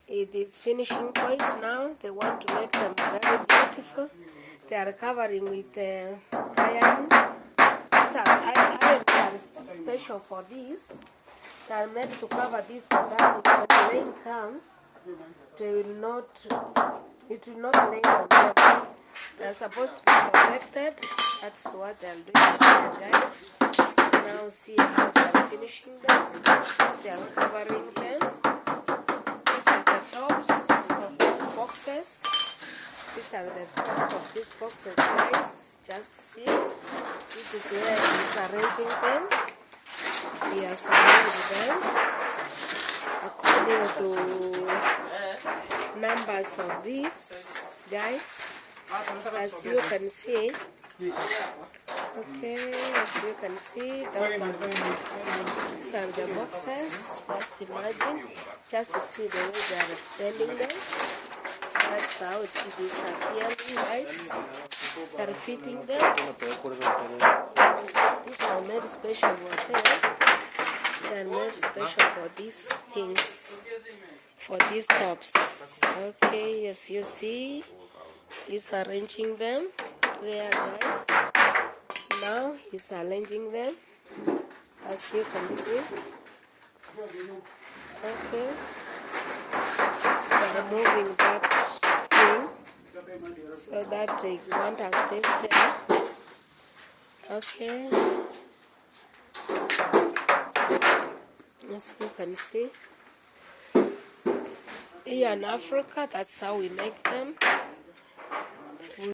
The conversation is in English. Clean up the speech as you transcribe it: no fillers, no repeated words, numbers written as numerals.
It is finishing point now. They want to make them very beautiful. They are covering with iron. These are irons are special for this. They are meant to cover this so that when the rain comes, it will not rain on them. They are supposed to be protected. That's what they are doing here, guys. Now see how they are finishing them. They are covering them. These are the tops of these boxes. These are the tops of these boxes, guys. Just see. This is where he is arranging them. He has arranged them according to numbers of these, guys. As you can see. Okay, as you can see, those are the boxes. Just imagine, just to see the way they are bending them. That's how it is appearing, guys. They are fitting them. These are made special for them. They are made special for these things, for these tops. Okay, as you see, he's arranging them there, guys. Now he's arranging them, as you can see. Okay, they're removing that thing so that they want a space there. Okay, as you can see, here in Africa, that's how we make them.